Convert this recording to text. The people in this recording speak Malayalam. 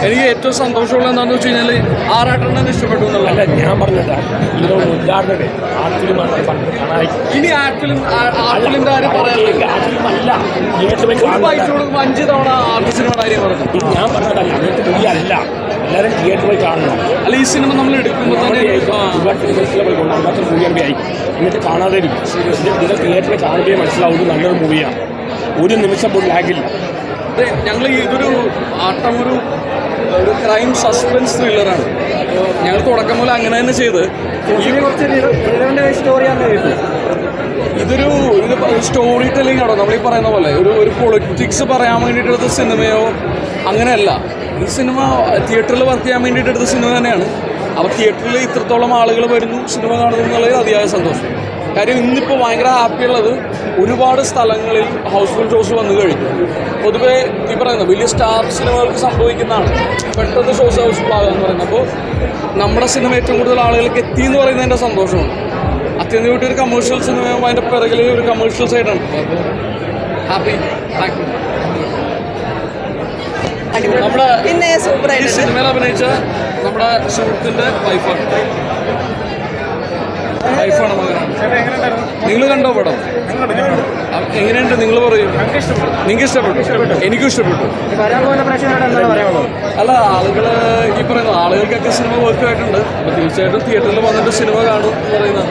എനിക്ക് ഏറ്റവും സന്തോഷമുള്ള എന്താണെന്ന് വെച്ച് കഴിഞ്ഞാൽ ആറാട്ടെണ്ണൻ ഇഷ്ടപ്പെട്ടു എന്നുള്ളതല്ല ഞാൻ പറഞ്ഞത് ഇതിനോട് ഉദാഹരണം ഇനി ആർട്ടിലിന്റെ കാര്യം പറയാനില്ല. ഒരു പൈസ കൊടുക്കുമ്പോൾ 5 തവണ ആർട്ട് സിനിമയുടെ കാര്യം പറഞ്ഞു. ഞാൻ പറഞ്ഞതല്ല, അങ്ങനത്തെ മൂവി അല്ല. എല്ലാവരും തിയേറ്ററിൽ പോയി കാണണം. അല്ല, ഈ സിനിമ നമ്മൾ എടുക്കുമ്പോൾ തന്നെ അങ്ങനത്തെ മൂവിയാണ് ആയി എന്നിട്ട് കാണാതെ ഇരിക്കും. ഇത് തിയേറ്ററിൽ കാണുകയും മനസ്സിലാവുന്നത് നല്ലൊരു മൂവിയാണ്. ഒരു നിമിഷം പോലും ലാഗില്ല. ഞങ്ങൾ ഇതൊരു ഒരു ക്രൈം സസ്പെൻസ് ത്രില്ലറാണ്. ഞങ്ങൾ തുടക്കം പോലെ അങ്ങനെ തന്നെ ചെയ്ത് ഇതൊരു സ്റ്റോറി ടെല്ലിംഗ് ആണോ നമ്മളീ പറയുന്ന പോലെ ഒരു പൊളിറ്റിക്സ് പറയാൻ വേണ്ടിയിട്ടെടുത്ത സിനിമയോ അങ്ങനെയല്ല. ഈ സിനിമ തിയേറ്ററിൽ വർക്ക് ചെയ്യാൻ വേണ്ടിയിട്ട് എടുത്ത സിനിമ തന്നെയാണ്. അപ്പോൾ തിയേറ്ററിൽ ഇത്രത്തോളം ആളുകൾ വരുന്നു, സിനിമ കാണുന്നു എന്നുള്ളത് അതിയായ സന്തോഷം. കാര്യം ഇന്നിപ്പോൾ ഭയങ്കര ഹാപ്പിയുള്ളത് ഒരുപാട് സ്ഥലങ്ങളിൽ ഹൗസ്ഫുൾ ഷോസ് വന്നു കഴിഞ്ഞു. പൊതുവേ ഈ പറയുന്ന വലിയ സ്റ്റാർ സിനിമകൾക്ക് സംഭവിക്കുന്നതാണ് പെട്ടെന്ന് ഷോസ് ഹൗസ്ഫുൾ ആകുക എന്ന് പറയുന്നത്. അപ്പോൾ നമ്മുടെ സിനിമ ഏറ്റവും കൂടുതൽ ആളുകൾക്ക് എത്തി എന്ന് പറയുന്നതിൻ്റെ സന്തോഷമാണ്. അത്യന്തമായിട്ട് ഒരു കമേഴ്ഷ്യൽ സിനിമയാകുമ്പോൾ അതിൻ്റെ പിറകിൽ ഒരു കമേഴ്ഷ്യൽ സൈഡാണ്. അപ്പോൾ ഹാപ്പി. Thank you. നമ്മുടെ ഈ സിനിമയിൽ അഭിനയിച്ച നമ്മുടെ സുഹൃത്തിൻ്റെ വൈഫാണ് മകനാണ്. നിങ്ങൾ കണ്ടോ പടം? എങ്ങനെയുണ്ട് നിങ്ങൾ പറയും? നിങ്ങൾക്ക് ഇഷ്ടപ്പെട്ടു? എനിക്കും ഇഷ്ടപ്പെട്ടു. അല്ല, ഈ പറയുന്ന ആളുകൾക്കൊക്കെ സിനിമ വർക്കായിട്ടുണ്ട്. അപ്പോൾ തീർച്ചയായിട്ടും തിയേറ്ററിൽ വന്നിട്ട് സിനിമ കാണും എന്ന് പറയുന്നത്